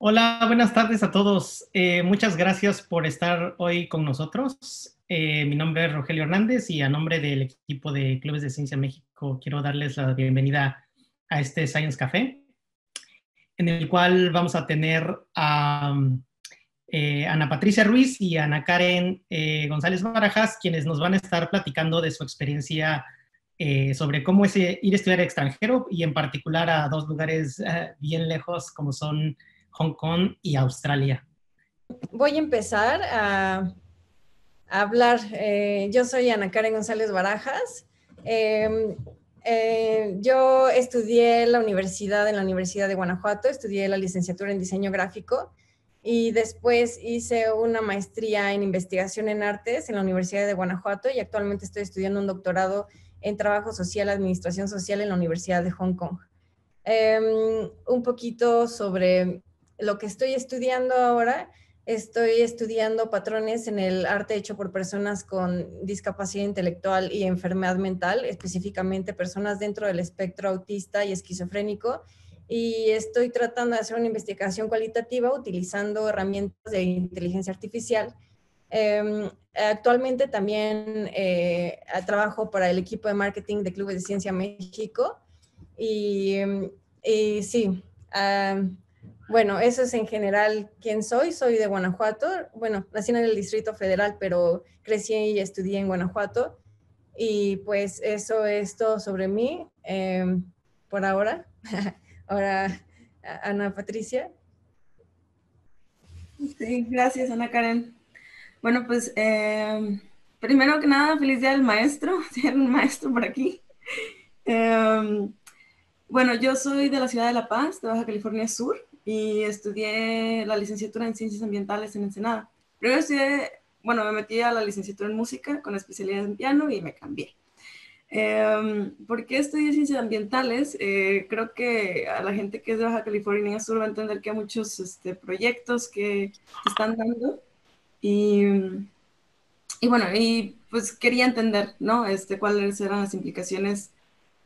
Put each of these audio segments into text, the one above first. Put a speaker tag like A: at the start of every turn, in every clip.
A: Hola, buenas tardes a todos. Muchas gracias por estar hoy con nosotros. Mi nombre es Rogelio Hernández y a nombre del equipo de Clubes de Ciencia México quiero darles la bienvenida a este Science Café, en el cual vamos a tener a Ana Patricia Ruiz y Ana Karen González Barajas, quienes nos van a estar platicando de su experiencia sobre cómo es ir a estudiar extranjero y en particular a dos lugares bien lejos como son Hong Kong y Australia.
B: Voy a empezar a hablar. Yo soy Ana Karen González Barajas. Yo estudié en la Universidad de Guanajuato, estudié la licenciatura en diseño gráfico y después hice una maestría en investigación en artes en la Universidad de Guanajuato y actualmente estoy estudiando un doctorado en trabajo social, administración social en la Universidad de Hong Kong. Un poquito sobre lo que estoy estudiando ahora. Estoy estudiando patrones en el arte hecho por personas con discapacidad intelectual y enfermedad mental, específicamente personas dentro del espectro autista y esquizofrénico. Y estoy tratando de hacer una investigación cualitativa utilizando herramientas de inteligencia artificial. Actualmente también trabajo para el equipo de marketing de Clubes de Ciencia México. Y, y sí, bueno, eso es en general quién soy. Soy de Guanajuato. Bueno, nací en el Distrito Federal, pero crecí y estudié en Guanajuato. Y pues eso es todo sobre mí por ahora. Ahora, Ana Patricia.
C: Sí, gracias, Ana Karen. Bueno, pues primero que nada, feliz día del maestro. Si hay un maestro por aquí. Bueno, yo soy de la ciudad de La Paz, de Baja California Sur, y estudié la licenciatura en Ciencias Ambientales en Ensenada. Primero estudié, bueno, me metí a la licenciatura en música con especialidad en piano y me cambié. ¿Por qué estudié ciencias ambientales? Creo que a la gente que es de Baja California Sur va a entender que hay muchos proyectos que se están dando y, y bueno, y pues quería entender, ¿no? Cuáles eran las implicaciones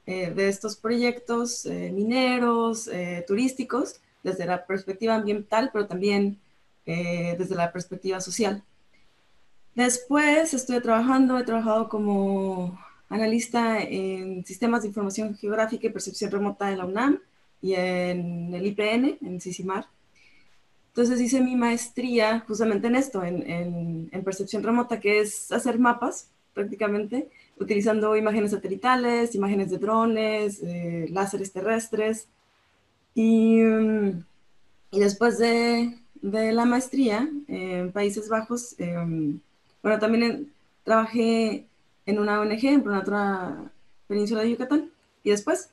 C: de estos proyectos mineros, turísticos, desde la perspectiva ambiental, pero también desde la perspectiva social. Después he trabajado como analista en sistemas de información geográfica y percepción remota en la UNAM y en el IPN, en CICIMAR. Entonces hice mi maestría justamente en esto, en percepción remota, que es hacer mapas prácticamente, utilizando imágenes satelitales, imágenes de drones, láseres terrestres. Y después de la maestría en Países Bajos, bueno, también trabajé en una ONG en otra península de Yucatán. Y después,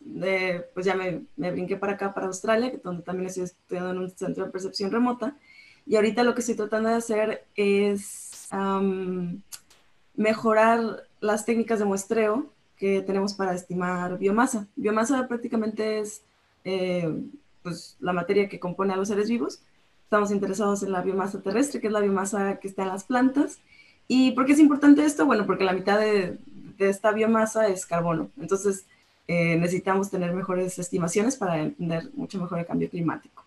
C: pues ya me brinqué para acá, para Australia, donde también estoy estudiando en un centro de percepción remota. Y ahorita lo que estoy tratando de hacer es mejorar las técnicas de muestreo que tenemos para estimar biomasa. Biomasa prácticamente es pues, la materia que compone a los seres vivos. Estamos interesados en la biomasa terrestre, que es la biomasa que está en las plantas. ¿Y por qué es importante esto? Bueno, porque la mitad de esta biomasa es carbono. Entonces, necesitamos tener mejores estimaciones para entender mucho mejor el cambio climático.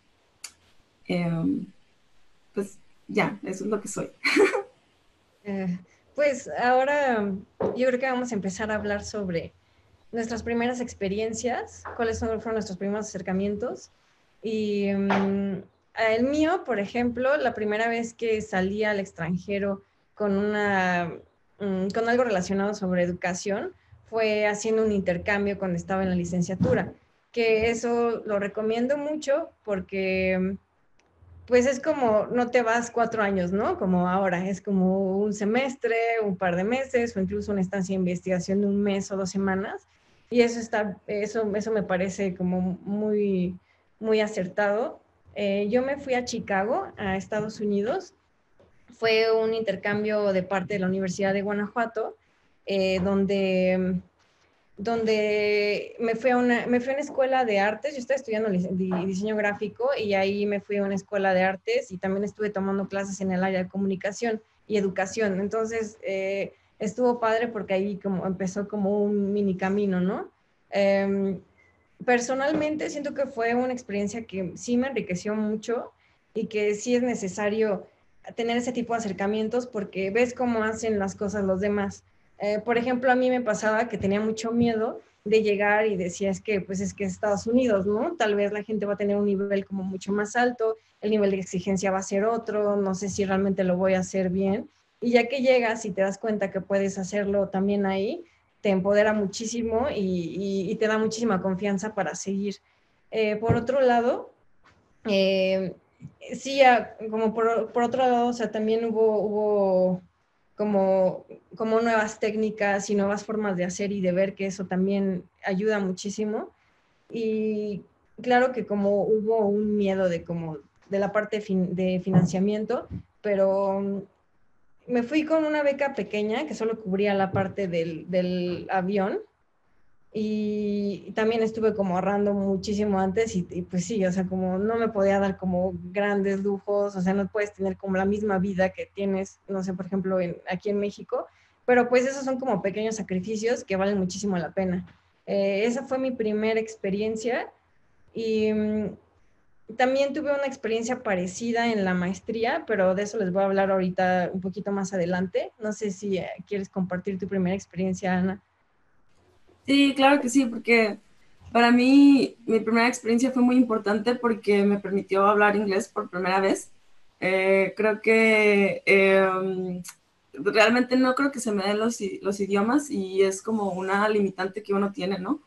C: Pues ya, eso es lo que soy.
B: Pues ahora yo creo que vamos a empezar a hablar sobre nuestras primeras experiencias, cuáles fueron nuestros primeros acercamientos. Y el mío, por ejemplo, la primera vez que salí al extranjero con, con algo relacionado sobre educación fue haciendo un intercambio cuando estaba en la licenciatura, que eso lo recomiendo mucho porque pues es como, no te vas 4 años, ¿no? Como ahora, es como un semestre, un par de meses, o incluso una estancia de investigación de un mes o 2 semanas. Y eso me parece como muy, muy acertado. Yo me fui a Chicago, a Estados Unidos. Fue un intercambio de parte de la Universidad de Guanajuato, donde me fui a una escuela de artes. Yo estaba estudiando diseño gráfico y ahí me fui a una escuela de artes y también estuve tomando clases en el área de comunicación y educación. Entonces, estuvo padre porque ahí como empezó como un mini camino, ¿no? Personalmente siento que fue una experiencia que sí me enriqueció mucho y que sí es necesario tener ese tipo de acercamientos porque ves cómo hacen las cosas los demás. Por ejemplo, a mí me pasaba que tenía mucho miedo de llegar y decía, pues es que es Estados Unidos, ¿no? Tal vez la gente va a tener un nivel como mucho más alto, el nivel de exigencia va a ser otro, no sé si realmente lo voy a hacer bien. Y ya que llegas y te das cuenta que puedes hacerlo también ahí, te empodera muchísimo y te da muchísima confianza para seguir. Por otro lado, eh, sí, como por otro lado, o sea, también hubo como nuevas técnicas y nuevas formas de hacer y de ver que eso también ayuda muchísimo. Y claro que como hubo un miedo de la parte de financiamiento, pero me fui con una beca pequeña que solo cubría la parte del avión y también estuve como ahorrando muchísimo antes y pues sí, o sea, como no me podía dar como grandes lujos, o sea, no puedes tener como la misma vida que tienes, no sé, por ejemplo, aquí en México, pero pues esos son como pequeños sacrificios que valen muchísimo la pena. Esa fue mi primera experiencia y también tuve una experiencia parecida en la maestría, pero de eso les voy a hablar ahorita un poquito más adelante. No sé si quieres compartir tu primera experiencia, Ana.
C: Sí, claro que sí, porque para mí mi primera experiencia fue muy importante porque me permitió hablar inglés por primera vez. Creo que realmente no creo que se me den los idiomas y es como una limitante que uno tiene, ¿no?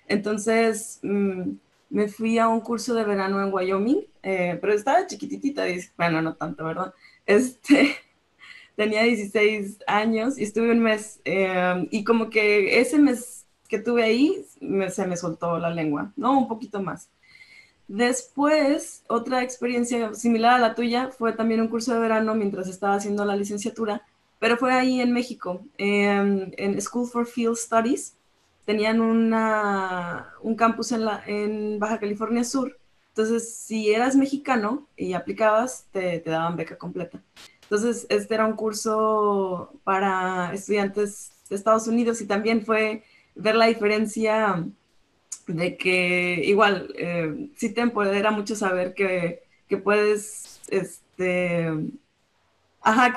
C: Entonces me fui a un curso de verano en Wyoming, pero estaba chiquititita, bueno, no tanto, ¿verdad? Este, tenía 16 años y estuve un mes y como que ese mes que tuve ahí se me soltó la lengua, ¿no? Un poquito más. Después, otra experiencia similar a la tuya fue también un curso de verano mientras estaba haciendo la licenciatura, pero fue ahí en México, en School for Field Studies. Tenían un campus en Baja California Sur. Entonces, si eras mexicano y aplicabas, te daban beca completa. Entonces, este era un curso para estudiantes de Estados Unidos y también fue ver la diferencia de que igual sí te empodera mucho saber que puedes, ajá,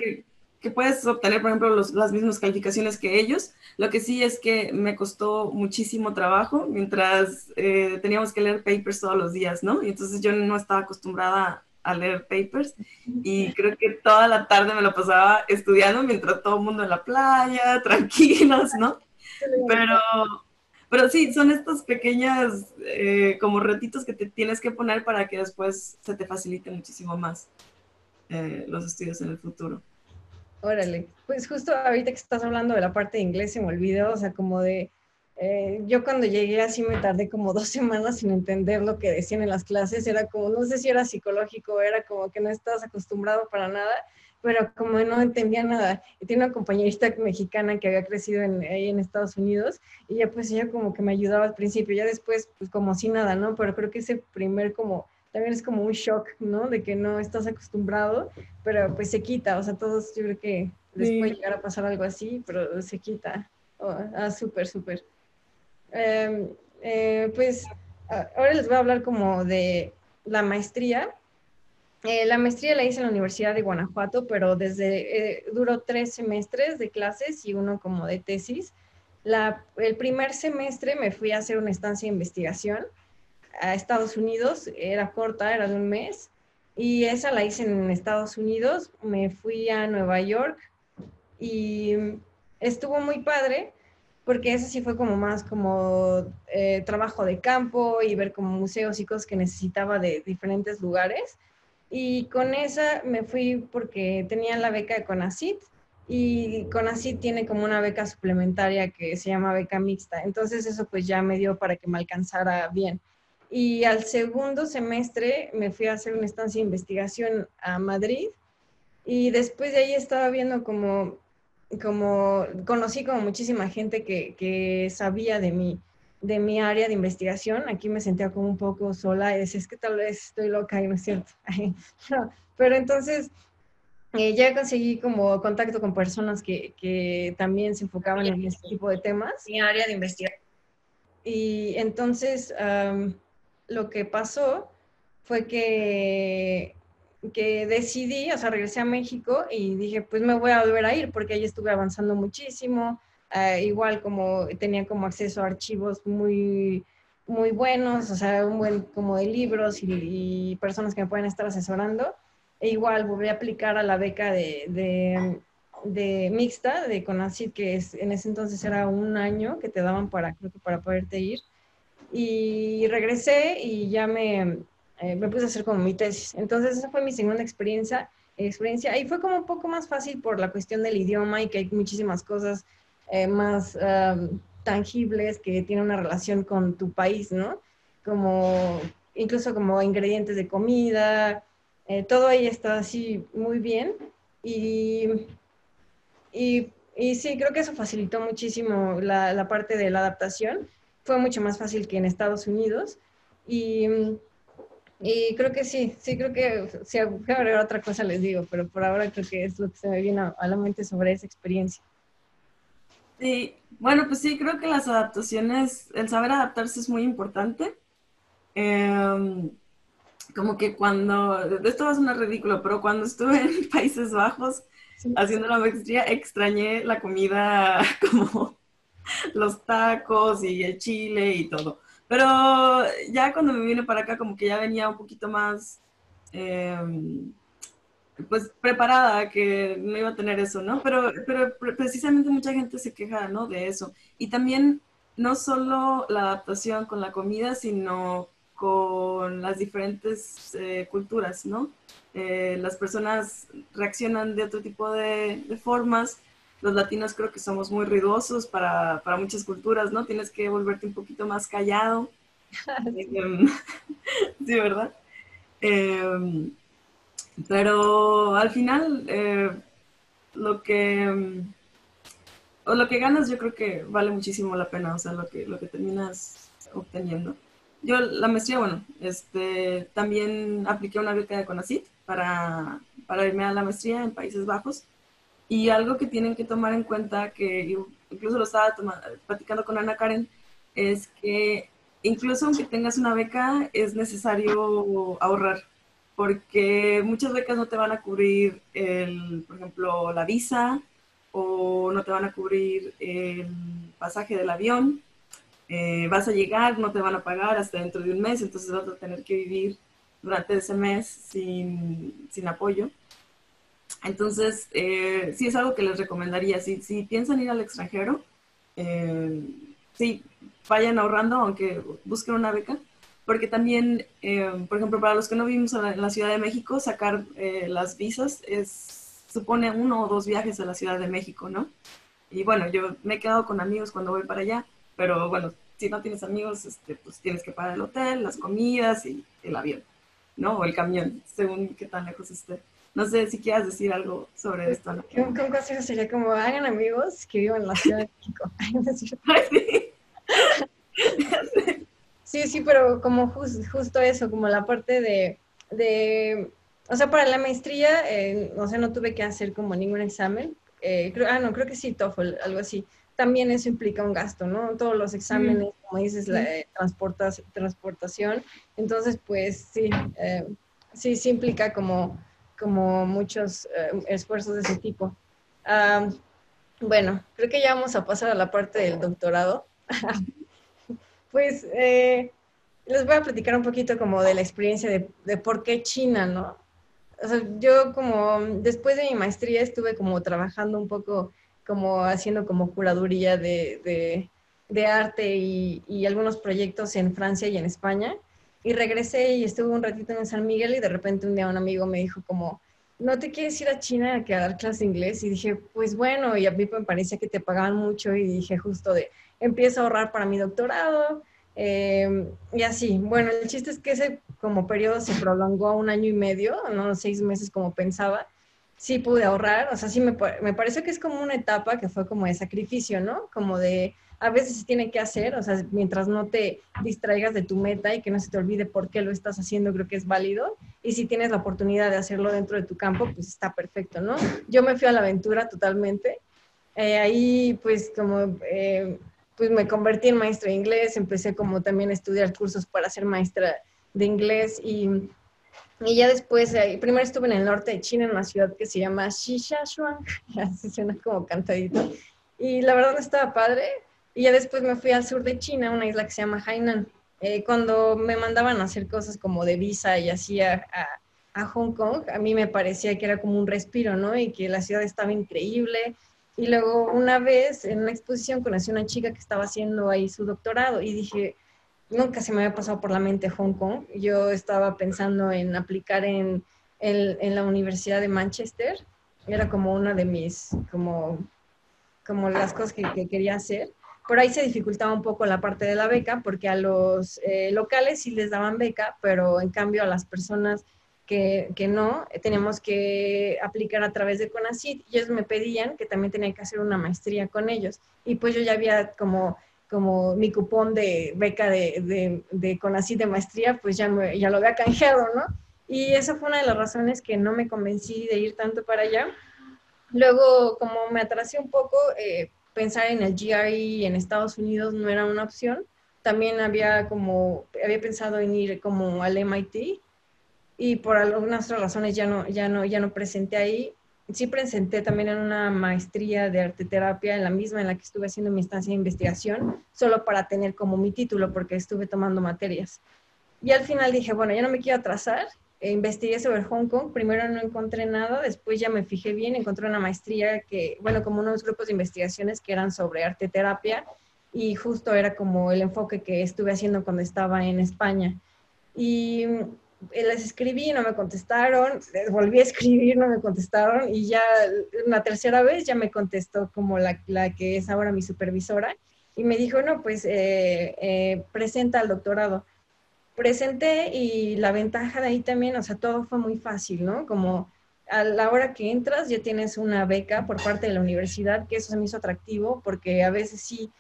C: que puedes obtener, por ejemplo, las mismas calificaciones que ellos. Lo que sí es que me costó muchísimo trabajo mientras teníamos que leer papers todos los días, ¿no? Y entonces yo no estaba acostumbrada a leer papers y creo que toda la tarde me lo pasaba estudiando mientras todo el mundo en la playa, tranquilos, ¿no? Pero pero sí, son estas pequeñas como retitos que te tienes que poner para que después se te facilite muchísimo más los estudios en el futuro.
B: Órale, pues justo ahorita que estás hablando de la parte de inglés se me olvidó, o sea, como yo cuando llegué así me tardé como 2 semanas sin entender lo que decían en las clases, era como, no sé si era psicológico, era como que no estabas acostumbrado para nada, pero como no entendía nada. Y tiene una compañerista mexicana que había crecido ahí en Estados Unidos y ya pues ella como que me ayudaba al principio, ya después pues como si nada, ¿no? Pero creo que ese primer como, también es como un shock, ¿no? De que no estás acostumbrado pero pues se quita, o sea, todos yo creo que les puede
C: Sí,
B: llegar a pasar algo así, pero se quita. Oh, súper, súper. Pues ahora les voy a hablar como de la maestría. La maestría la hice en la Universidad de Guanajuato, pero duró 3 semestres de clases y uno como de tesis. El primer semestre me fui a hacer una estancia de investigación a Estados Unidos, era corta, era de un mes, y esa la hice en Estados Unidos, me fui a Nueva York y estuvo muy padre, porque eso sí fue como más como trabajo de campo y ver como museos y cosas que necesitaba de diferentes lugares. Y con esa me fui porque tenía la beca de CONACYT y CONACYT tiene como una beca suplementaria que se llama beca mixta. Entonces eso pues ya me dio para que me alcanzara bien. Y al segundo semestre me fui a hacer una estancia de investigación a Madrid y después de ahí estaba viendo como conocí como muchísima gente que sabía de mi área de investigación. Aquí me sentía como un poco sola y decía, es que tal vez estoy loca y no es cierto. No, pero entonces ya conseguí como contacto con personas que también se enfocaban en este tipo de temas.
C: mi área de investigación.
B: Y entonces lo que pasó fue que que decidí, o sea, regresé a México y dije, pues me voy a volver a ir porque ahí estuve avanzando muchísimo, igual como tenía como acceso a archivos muy, muy buenos, o sea, un buen como de libros y personas que me pueden estar asesorando. E igual volví a aplicar a la beca de mixta de CONACYT, que en ese entonces era un año que te daban para, creo que para poderte ir. Y regresé y ya me puse a hacer como mi tesis. Entonces esa fue mi segunda experiencia. Y fue como un poco más fácil por la cuestión del idioma y que hay muchísimas cosas más tangibles que tienen una relación con tu país, ¿no? Como incluso como ingredientes de comida, todo ahí está así muy bien. Y, y sí, creo que eso facilitó muchísimo la parte de la adaptación. Fue mucho más fácil que en Estados Unidos. Y, y creo que sí, creo que si voy a agregar otra cosa les digo, pero por ahora creo que es lo que se me viene a la mente sobre esa experiencia.
C: Sí, bueno, pues sí, creo que las adaptaciones, el saber adaptarse es muy importante. Em, Como que cuando, esto va a sonar ridículo, pero cuando estuve en Países Bajos
B: Sí.
C: haciendo la maestría, extrañé la comida como los tacos y el chile y todo. Pero ya cuando me vine para acá, como que ya venía un poquito más, eh, pues preparada que no iba a tener eso, ¿no? Pero precisamente mucha gente se queja, ¿no? De eso. Y también no solo la adaptación con la comida, sino con las diferentes culturas, ¿no? Las personas reaccionan de otro tipo de formas. Los latinos creo que somos muy ruidosos para muchas culturas, ¿no? Tienes que volverte un poquito más callado. Sí, ¿verdad? Eh, pero al final, lo que, o lo que ganas yo creo que vale muchísimo la pena, o sea, lo que terminas obteniendo. Yo la maestría, bueno, también apliqué una beca de CONACYT para irme a la maestría en Países Bajos. Y algo que tienen que tomar en cuenta, que incluso lo estaba platicando con Ana Karen, es que incluso aunque tengas una beca, es necesario ahorrar, porque muchas becas no te van a cubrir, por ejemplo, la visa o no te van a cubrir el pasaje del avión. Vas a llegar, no te van a pagar hasta dentro de un mes, entonces vas a tener que vivir durante ese mes sin apoyo. Entonces, sí es algo que les recomendaría. Si piensan ir al extranjero, eh, sí, vayan ahorrando, aunque busquen una beca, porque también, por ejemplo, para los que no vivimos en la Ciudad de México, sacar las visas supone 1 o 2 viajes a la Ciudad de México, ¿no? Y bueno, yo me he quedado con amigos cuando voy para allá, pero bueno, si no tienes amigos, pues tienes que pagar el hotel, las comidas y el avión, ¿no? O el camión, según qué tan lejos esté. No sé si quieras decir algo sobre esto, ¿no?
B: Un consejo sería como hagan amigos que vivan en la Ciudad de México. Sí, sí, pero como justo eso, como la parte o sea, para la maestría, o sea, no tuve que hacer como ningún examen. No, creo que sí, TOEFL, algo así. También eso implica un gasto, ¿no? Todos los exámenes, como dices, la transportación. Entonces, pues sí, sí implica como muchos esfuerzos de ese tipo. Bueno, creo que ya vamos a pasar a la parte del doctorado. Pues les voy a platicar un poquito como de la experiencia de por qué China, ¿no? O sea, yo como después de mi maestría estuve como trabajando un poco como haciendo como curaduría de arte y algunos proyectos en Francia y en España. Y regresé y estuve un ratito en San Miguel y de repente un día un amigo me dijo como, ¿no te quieres ir a China a dar clases de inglés? Y dije, pues bueno, y a mí me parecía que te pagaban mucho y dije justo de, empiezo a ahorrar para mi doctorado. Y así, bueno, el chiste es que ese como periodo se prolongó a 1 año y medio, no 6 meses como pensaba. Sí pude ahorrar, o sea, sí me parece que es como una etapa que fue como de sacrificio, ¿no? Como de, a veces se tiene que hacer, o sea, mientras no te distraigas de tu meta y que no se te olvide por qué lo estás haciendo, creo que es válido. Y si tienes la oportunidad de hacerlo dentro de tu campo, pues está perfecto, ¿no? Yo me fui a la aventura totalmente. Ahí, pues, como pues me convertí en maestra de inglés, empecé como también a estudiar cursos para ser maestra de inglés y Y ya después, primero estuve en el norte de China, en una ciudad que se llama Shishashuang, así suena como cantadito. Y la verdad estaba padre. Y ya después me fui al sur de China, una isla que se llama Hainan. Cuando me mandaban a hacer cosas como de visa y así a Hong Kong, a mí me parecía que era como un respiro, ¿no? Y que la ciudad estaba increíble. Y luego una vez en una exposición conocí a una chica que estaba haciendo ahí su doctorado y dije, nunca se me había pasado por la mente Hong Kong. Yo estaba pensando en aplicar en la Universidad de Manchester. Era como una de mis, como las cosas que quería hacer. Por ahí se dificultaba un poco la parte de la beca, porque a los locales sí les daban beca, pero en cambio a las personas que no, teníamos que aplicar a través de CONACYT. Y ellos me pedían que también tenía que hacer una maestría con ellos. Y pues yo ya había como mi cupón de beca de CONACYT de maestría, pues ya lo había canjeado, ¿no? Y esa fue una de las razones que no me convencí de ir tanto para allá. Luego, como me atrasé un poco, pensar en el GRE en Estados Unidos no era una opción. También había pensado en ir como al MIT y por algunas otras razones ya no presenté ahí. Sí presenté también en una maestría de arteterapia, en la misma en la que estuve haciendo mi estancia de investigación, solo para tener como mi título, porque estuve tomando materias. Y al final dije, bueno, ya no me quiero atrasar. Investigué sobre Hong Kong, primero no encontré nada, después ya me fijé bien, encontré una maestría que, bueno, como unos grupos de investigaciones que eran sobre arte terapia y justo era como el enfoque que estuve haciendo cuando estaba en España. Y les escribí, no me contestaron, les volví a escribir, no me contestaron y ya una tercera vez ya me contestó como la que es ahora mi supervisora y me dijo, no, pues presenta al doctorado. Presenté y la ventaja de ahí también, o sea, todo fue muy fácil, ¿no? Como a la hora que entras ya tienes una beca por parte de la universidad, que eso se me hizo atractivo porque a veces sí,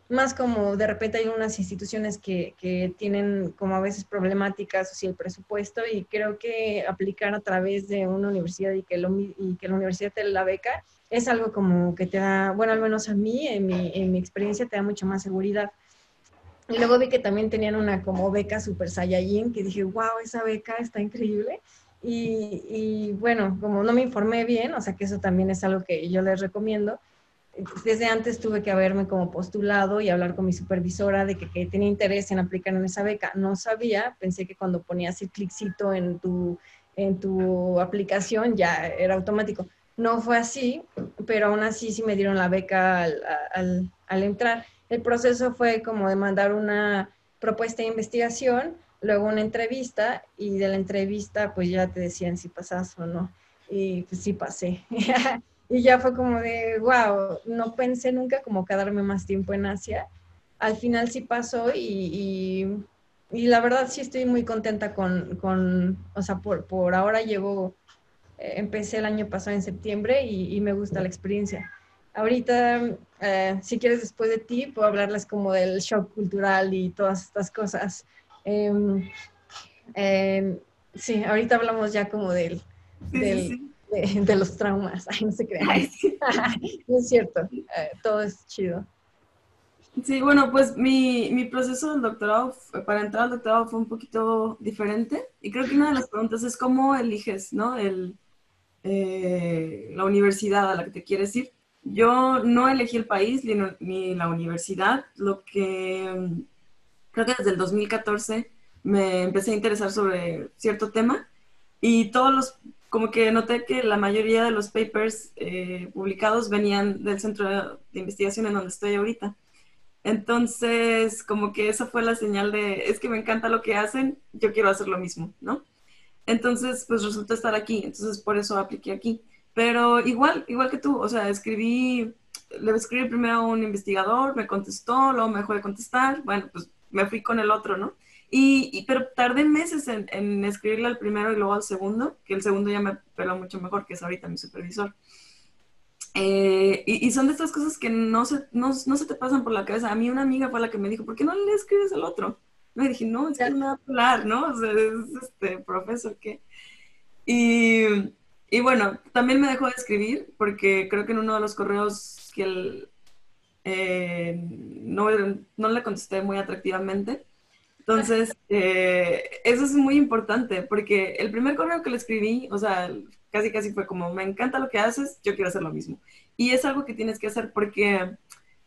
B: más como de repente hay unas instituciones que tienen como a veces problemáticas, o sea, el presupuesto y creo que aplicar a través de una universidad y que la universidad te dé la beca es algo como que te da, bueno, al menos a mí, en mi experiencia, te da mucha más seguridad. Y luego vi que también tenían una como beca Super Saiyajin, que dije, wow, esa beca está increíble. Y bueno, como no me informé bien, o sea que eso también es algo que yo les recomiendo. Desde antes tuve que haberme como postulado y hablar con mi supervisora de que tenía interés en aplicar en esa beca. No sabía, pensé que cuando ponías el cliccito en tu aplicación ya era automático. No fue así, pero aún así sí me dieron la beca al entrar. El proceso fue como de mandar una propuesta de investigación, luego una entrevista y de la entrevista pues ya te decían si pasas o no. Y pues sí pasé. Y ya fue como de, wow, no pensé nunca como quedarme más tiempo en Asia. Al final sí pasó y la verdad sí estoy muy contenta o sea, por ahora empecé el año pasado en septiembre y me gusta la experiencia. Ahorita, si quieres después de ti, puedo hablarles como del shock cultural y todas estas cosas. Em, em, sí, ahorita hablamos ya como
C: Sí, sí,
B: del,
C: sí.
B: de los traumas. Ay, no se crean.
C: Ay, sí.
B: No es cierto, todo es chido.
C: Sí, bueno, pues mi proceso del doctorado, para entrar al doctorado fue un poquito diferente y creo que una de las preguntas es cómo eliges, ¿no? La universidad a la que te quieres ir. Yo no elegí el país ni la universidad, lo que creo que desde el 2014 me empecé a interesar sobre cierto tema y como que noté que la mayoría de los papers publicados venían del centro de investigación en donde estoy ahorita. Entonces, como que esa fue la señal es que me encanta lo que hacen, yo quiero hacer lo mismo, ¿no? Entonces, pues resulta estar aquí, entonces por eso apliqué aquí. Pero igual que tú, o sea, le escribí primero a un investigador, me contestó, luego me dejó de contestar, bueno, pues me fui con el otro, ¿no? Pero tardé meses en escribirle al primero y luego al segundo, que el segundo ya me peló mucho mejor, que es ahorita mi supervisor. Y son de estas cosas que no se te pasan por la cabeza. A mí una amiga fue la que me dijo, ¿por qué no le escribes al otro? Me dije, no, es que no me va a hablar, ¿no? O sea, es este profesor que... Y, y bueno, también me dejó de escribir porque creo que en uno de los correos que no le contesté muy atractivamente. Entonces, eso es muy importante, porque el primer correo que le escribí, o sea, casi casi fue como, me encanta lo que haces, yo quiero hacer lo mismo. Y es algo que tienes que hacer porque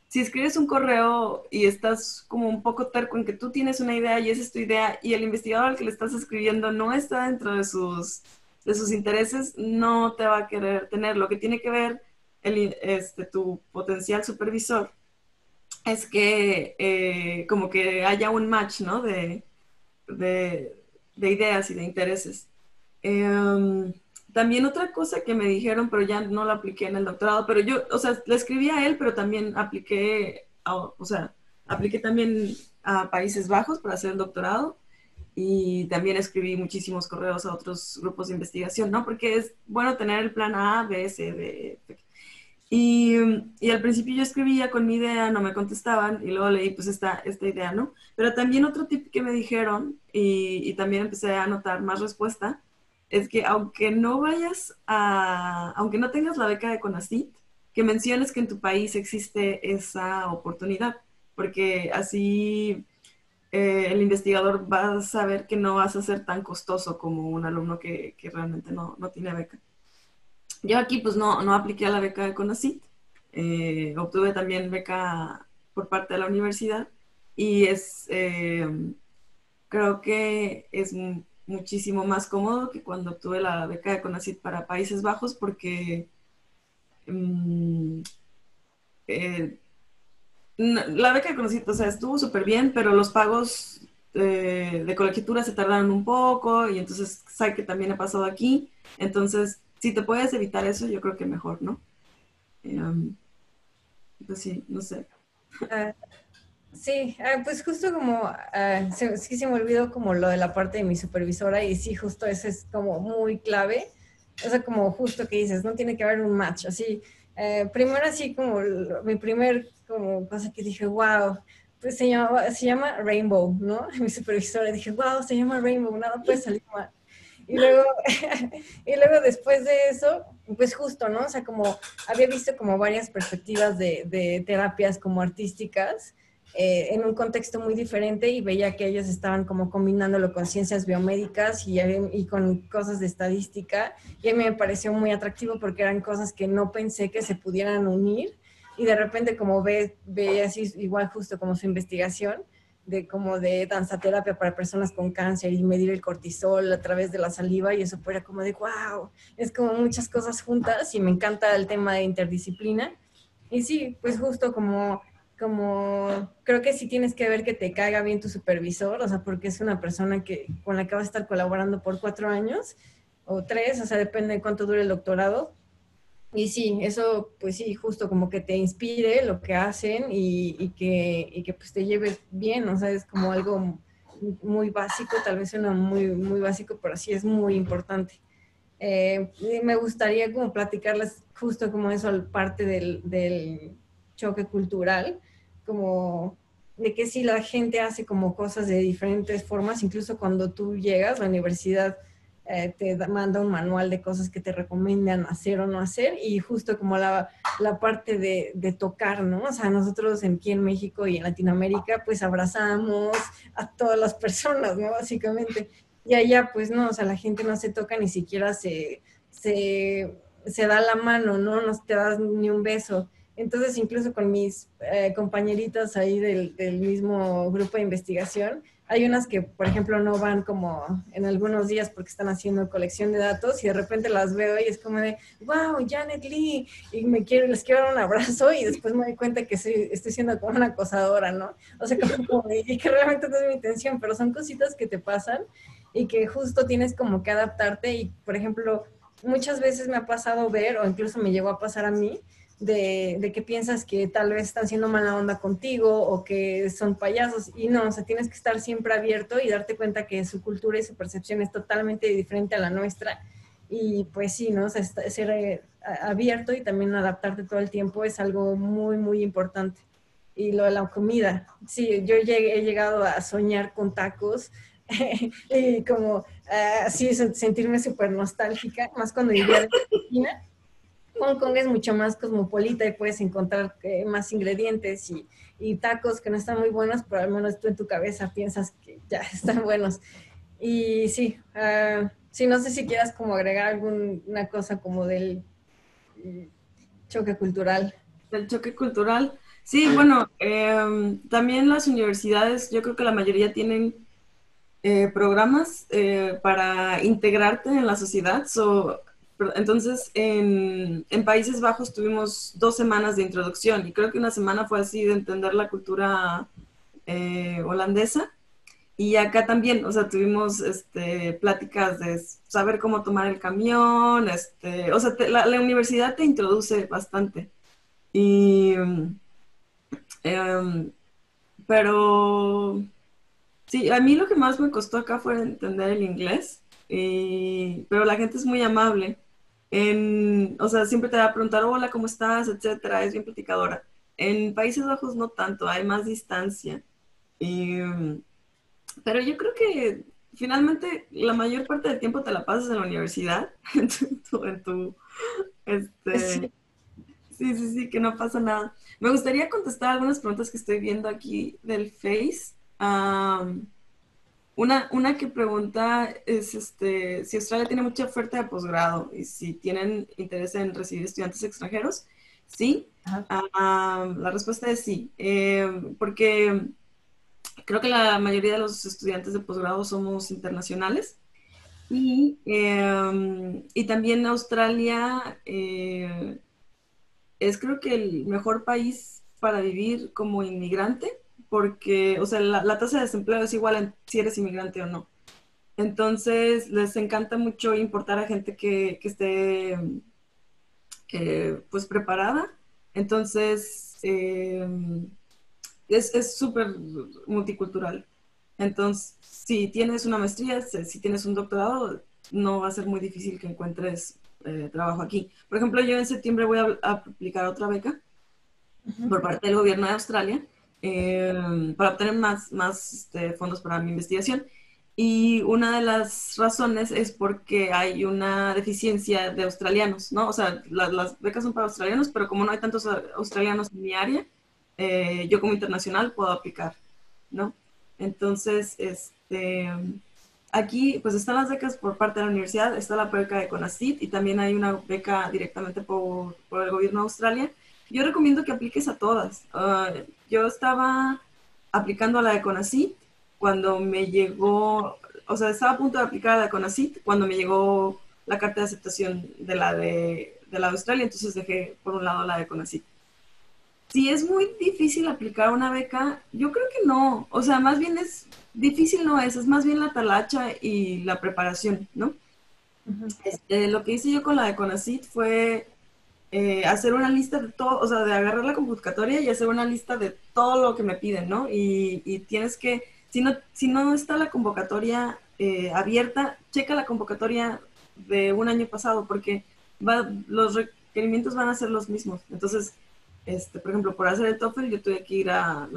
C: si escribes un correo y estás como un poco terco en que tú tienes una idea y esa es tu idea y el investigador al que le estás escribiendo no está dentro de sus intereses, no te va a querer tener. Lo que tiene que ver tu potencial supervisor es que como que haya un match, ¿no? De, de ideas y de intereses. Eh, También otra cosa que me dijeron, pero ya no la apliqué en el doctorado, pero yo, o sea, le escribí a él, pero también apliqué, o sea, apliqué también a Países Bajos para hacer el doctorado y también escribí muchísimos correos a otros grupos de investigación, ¿no? Porque es bueno tener el plan A, B, C, D, F. Y al principio yo escribía con mi idea, no me contestaban, y luego leí pues esta idea, ¿no? Pero también otro tip que me dijeron, y también empecé a anotar más respuesta, es que aunque no tengas la beca de CONACYT, que menciones que en tu país existe esa oportunidad, porque así el investigador va a saber que no vas a ser tan costoso como un alumno que realmente no tiene beca. Yo aquí pues no apliqué a la beca de CONACYT, obtuve también beca por parte de la universidad y creo que es muchísimo más cómodo que cuando obtuve la beca de CONACYT para Países Bajos porque mm, eh, la beca de CONACYT, o sea, estuvo súper bien, pero los pagos de colegiatura se tardaron un poco y entonces sé que también ha pasado aquí, entonces si te puedes evitar eso, yo creo que mejor, ¿no? Um, pues sí, no sé.
B: Ah, sí, pues justo como, sí se me olvidó como lo de la parte de mi supervisora y sí, justo eso es como muy clave. O sea, como justo que dices, no tiene que haber un match, así. Primero así como mi primer como cosa que dije, wow, pues se llama Rainbow, ¿no? Mi supervisora dije, wow, se llama Rainbow, nada puede salir mal. Y luego, y luego después de eso, pues justo, ¿no? O sea, como había visto como varias perspectivas de terapias como artísticas en un contexto muy diferente y veía que ellos estaban como combinándolo con ciencias biomédicas y con cosas de estadística y a mí me pareció muy atractivo porque eran cosas que no pensé que se pudieran unir y de repente como ve así igual justo como su investigación de como de danzaterapia para personas con cáncer y medir el cortisol a través de la saliva y eso fuera como de wow, es como muchas cosas juntas y me encanta el tema de interdisciplina. Y sí, pues justo como creo que sí tienes que ver que te caiga bien tu supervisor, o sea, porque es una persona con la que vas a estar colaborando por 4 años o 3, o sea, depende de cuánto dure el doctorado, y sí, eso pues sí, justo como que te inspire lo que hacen y que pues te lleves bien, o sea, es como algo muy básico, tal vez suena muy, muy básico, pero sí es muy importante. Y me gustaría como platicarles justo como eso, parte del choque cultural, como de que si la gente hace como cosas de diferentes formas, incluso cuando tú llegas, la universidad manda un manual de cosas que te recomiendan hacer o no hacer, y justo como la parte de tocar, ¿no? O sea, nosotros aquí en México y en Latinoamérica, pues abrazamos a todas las personas, ¿no? Básicamente. Y allá, pues no, o sea, la gente no se toca, ni siquiera se da la mano, ¿no? No te das ni un beso. Entonces, incluso con mis compañeritas ahí del mismo grupo de investigación, hay unas que, por ejemplo, no van como en algunos días porque están haciendo colección de datos y de repente las veo y es como de, wow, Janet Lee, y les quiero dar un abrazo y después me doy cuenta que estoy siendo como una acosadora, ¿no? O sea, y que realmente no es mi intención, pero son cositas que te pasan y que justo tienes como que adaptarte y, por ejemplo, muchas veces me ha pasado ver, o incluso me llegó a pasar a mí, de que piensas que tal vez están siendo mala onda contigo o que son payasos y no, o sea, tienes que estar siempre abierto y darte cuenta que su cultura y su percepción es totalmente diferente a la nuestra y pues sí, ¿no? O sea, ser abierto y también adaptarte todo el tiempo es algo muy, muy importante. Y lo de la comida, sí, he llegado a soñar con tacos y como así sentirme súper nostálgica, más cuando vivía de Argentina Hong Kong es mucho más cosmopolita y puedes encontrar más ingredientes y tacos que no están muy buenos, pero al menos tú en tu cabeza piensas que ya están buenos. Y sí, sí, no sé si quieras como agregar alguna cosa como del choque cultural.
C: Del choque cultural. Sí, bueno, también las universidades, yo creo que la mayoría tienen programas para integrarte en la sociedad. Entonces, en Países Bajos tuvimos 2 semanas de introducción y creo que una semana fue así de entender la cultura holandesa. Y acá también, o sea, tuvimos pláticas de saber cómo tomar el camión, o sea, la universidad te introduce bastante. Y, em, pero sí, a mí lo que más me costó acá fue entender el inglés, pero la gente es muy amable. O sea, siempre te va a preguntar, hola, ¿cómo estás? Etcétera, es bien platicadora. En Países Bajos no tanto, hay más distancia. Y, pero yo creo que finalmente la mayor parte del tiempo te la pasas en la universidad, en tu, este,
B: Sí.
C: sí, sí, sí, que no pasa nada. Me gustaría contestar algunas preguntas que estoy viendo aquí del Face. Una que pregunta es si Australia tiene mucha oferta de posgrado y si tienen interés en recibir estudiantes extranjeros. Sí,
B: Ajá.
C: la respuesta es sí, porque creo que la mayoría de los estudiantes de posgrado somos internacionales y también Australia es creo que el mejor país para vivir como inmigrante, porque, o sea, la tasa de desempleo es igual si eres inmigrante o no. Entonces, les encanta mucho importar a gente que esté, pues, preparada. Entonces, es súper multicultural. Entonces, si tienes una maestría, si tienes un doctorado, no va a ser muy difícil que encuentres trabajo aquí. Por ejemplo, yo en septiembre voy a aplicar otra beca
B: Ujú.
C: por parte del gobierno de Australia para obtener más fondos para mi investigación. Y una de las razones es porque hay una deficiencia de australianos, ¿no? O sea, las becas son para australianos, pero como no hay tantos australianos en mi área, yo como internacional puedo aplicar, ¿no? Entonces, aquí pues están las becas por parte de la universidad, está la beca de CONACYT y también hay una beca directamente por el gobierno de Australia. Yo recomiendo que apliques a todas. Yo estaba aplicando a la de CONACYT cuando me llegó, o sea, estaba a punto de aplicar a la de CONACYT cuando me llegó la carta de aceptación de la de Australia, entonces dejé por un lado la de CONACYT. Si es muy difícil aplicar una beca, yo creo que no. O sea, más bien es difícil, no es más bien la talacha y la preparación, ¿no?
B: Ujú.
C: Lo que hice yo con la de CONACYT fue hacer una lista de todo, o sea, de agarrar la convocatoria y hacer una lista de todo lo que me piden, ¿no? Y tienes que, si no está la convocatoria abierta, checa la convocatoria de un año pasado, porque los requerimientos van a ser los mismos. Entonces, por ejemplo, por hacer el TOEFL, me tuve que ir a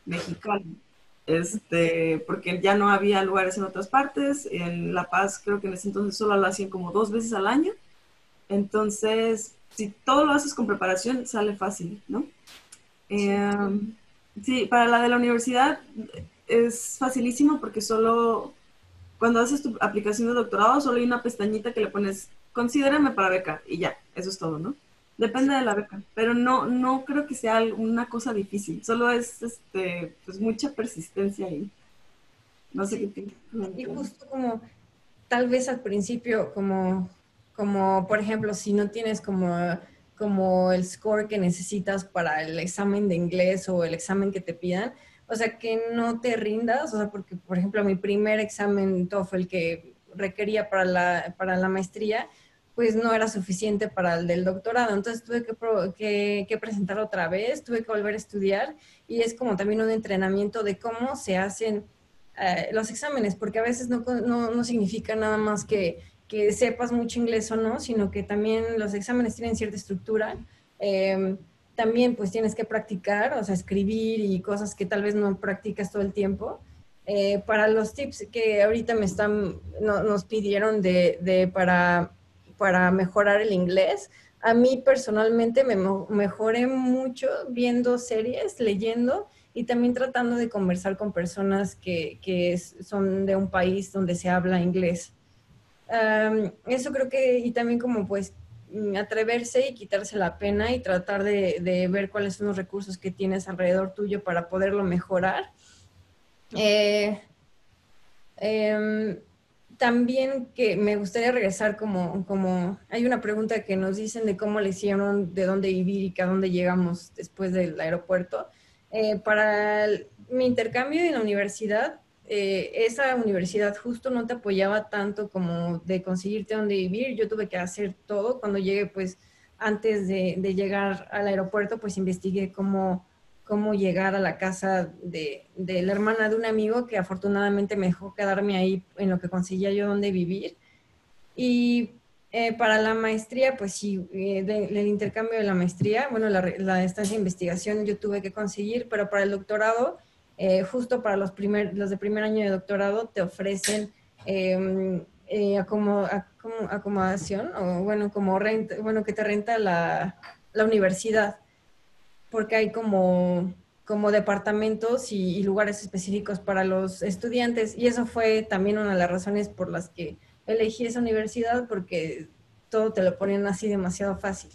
C: Mexicali, porque ya no había lugares en otras partes. En La Paz, creo que en ese entonces solo lo hacían como 2 veces al año. Entonces, si todo lo haces con preparación, sale fácil, ¿no?
B: Sí.
C: Eh, sí, para la de la universidad es facilísimo porque solo cuando haces tu aplicación de doctorado, solo hay una pestañita que le pones, considérame para beca, y ya, eso es todo, ¿no? Depende de la beca, pero no creo que sea una cosa difícil, solo es pues mucha persistencia ahí. No sé qué
B: Sí.
C: piensas.
B: Y justo como tal vez al principio, como por ejemplo, si no tienes como el score que necesitas para el examen de inglés o el examen que te pidan, o sea, que no te rindas, o sea, porque, por ejemplo, mi primer examen TOEFL que requería para la maestría, pues no era suficiente para el del doctorado, entonces tuve que presentar otra vez, tuve que volver a estudiar y es como también un entrenamiento de cómo se hacen los exámenes, porque a veces no significa nada más que sepas mucho inglés o no, sino que también los exámenes tienen cierta estructura. Eh, También pues tienes que practicar, o sea, escribir y cosas que tal vez no practicas todo el tiempo. Para los tips que ahorita nos pidieron para para mejorar el inglés. A mí personalmente me mejoré mucho viendo series, leyendo y también tratando de conversar con personas que son de un país donde se habla inglés. Eso creo que, y también como pues atreverse y quitarse la pena y tratar de ver cuáles son los recursos que tienes alrededor tuyo para poderlo mejorar. Eh, eh, También que me gustaría regresar como hay una pregunta que nos dicen de cómo le hicieron, de dónde vivir y que a dónde llegamos después del aeropuerto. Mi intercambio en la universidad, esa universidad justo no te apoyaba tanto como de conseguirte dónde vivir. Yo tuve que hacer todo. Cuando llegué, pues antes de llegar al aeropuerto, pues investigué cómo llegar a la casa de la hermana de un amigo que afortunadamente me dejó quedarme ahí en lo que conseguía yo donde vivir. Y para la maestría, pues sí, del intercambio de la maestría, bueno, la estancia de investigación yo tuve que conseguir, pero para el doctorado, justo para los de primer año de doctorado, te ofrecen acomodación, o bueno, como renta, bueno, que te renta la universidad porque hay como departamentos y lugares específicos para los estudiantes. Y eso fue también una de las razones por las que elegí esa universidad, porque todo te lo ponen así demasiado fácil.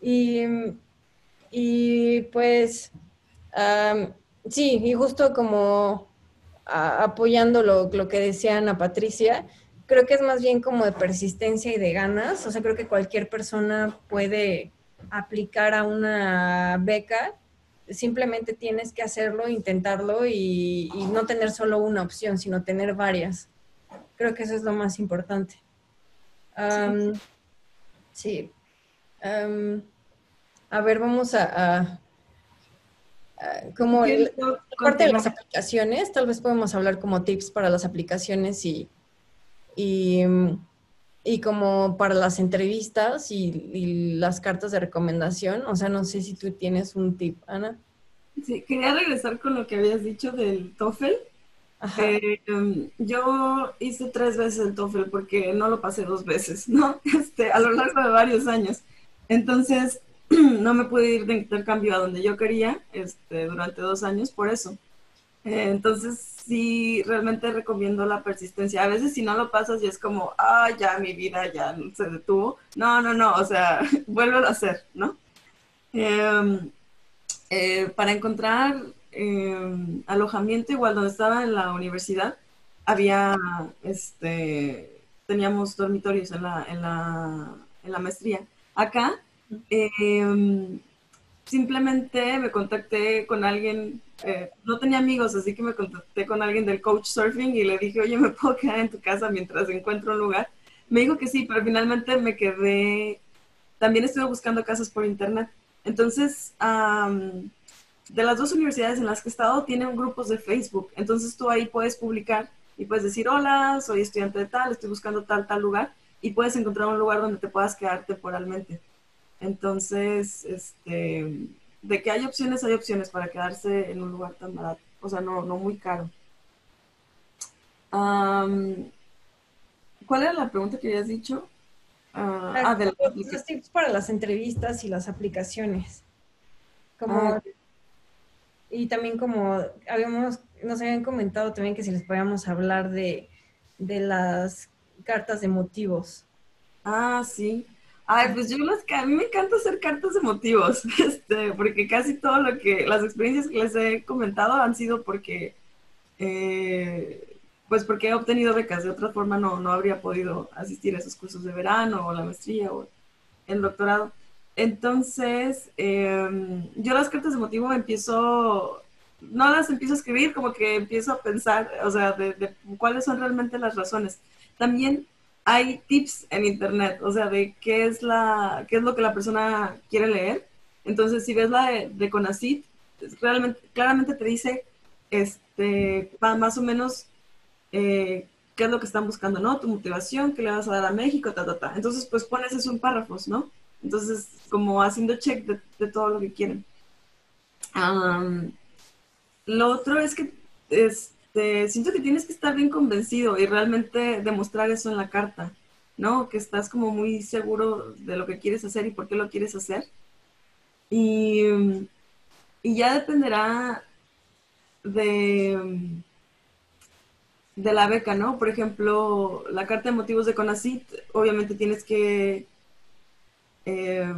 B: Y, y pues, um, sí, y justo como apoyando lo que decía Ana Patricia, creo que es más bien como de persistencia y de ganas. O sea, creo que cualquier persona puede aplicar a una beca, simplemente tienes que hacerlo, intentarlo y no tener solo una opción, sino tener varias. Creo que eso es lo más importante. Sí. A ver, vamos como
C: ¿Quieres
B: la parte de las
C: continuar?
B: aplicaciones, tal vez podemos hablar como tips para las aplicaciones y, y como para las entrevistas y las cartas de recomendación. O sea, no sé si tú tienes un tip, Ana.
C: Sí, quería regresar con lo que habías dicho del TOEFL.
B: Ajá.
C: Yo hice 3 veces el TOEFL porque no lo pasé 2 veces, ¿no? A lo largo de varios años. Entonces, no me pude ir de intercambio a donde yo quería, durante 2 años por eso. Entonces, sí, realmente recomiendo la persistencia. A veces si no lo pasas ya es como, ah, ya mi vida ya se detuvo. No, no, no, o sea, vuélvelo a hacer, ¿no? Em, para encontrar alojamiento, igual donde estaba en la universidad, había, teníamos dormitorios en la maestría. Acá, eh, simplemente me contacté con alguien, no tenía amigos, así que me contacté con alguien del Couchsurfing y le dije, oye, ¿me puedo quedar en tu casa mientras encuentro un lugar? Me dijo que sí, pero finalmente me quedé, también estuve buscando casas por internet. Entonces, de las 2 universidades en las que he estado, tienen grupos de Facebook. Entonces tú ahí puedes publicar y puedes decir, hola, soy estudiante de tal, estoy buscando tal lugar, y puedes encontrar un lugar donde te puedas quedar temporalmente. Entonces, de que hay opciones para quedarse en un lugar tan barato, o sea, no, no muy caro. Am, ¿Cuál era la pregunta que habías dicho? De la
B: Los
C: aplicación.
B: tips para las entrevistas y las aplicaciones.
C: Ah,
B: Como, y también como nos habían comentado también que si les podíamos hablar de las cartas de motivos.
C: sí. Ay, pues a mí me encanta hacer cartas de motivos, porque casi todo las experiencias que les he comentado han sido pues porque he obtenido becas. De otra forma no habría podido asistir a esos cursos de verano o la maestría o el doctorado. Entonces, yo las cartas de motivo no las empiezo a escribir, como que empiezo a pensar, o sea, de cuáles son realmente las razones. También hay tips en internet, o sea, de qué es lo que la persona quiere leer. Entonces, si ves la de CONACYT, claramente te dice, más o menos, qué es lo que están buscando, ¿no? Tu motivación, qué le vas a dar a México, ta, ta, ta. Entonces, pues pones eso en párrafos, ¿no? Entonces, como haciendo check de todo lo que quieren. Am, lo otro es que siento que tienes que estar bien convencido y realmente demostrar eso en la carta. ¿no? Que estás como muy seguro de lo que quieres hacer y por qué lo quieres hacer. Y, y ya dependerá de, de la beca, ¿no? Por ejemplo, la carta de motivos de CONACYT, obviamente tienes que eh,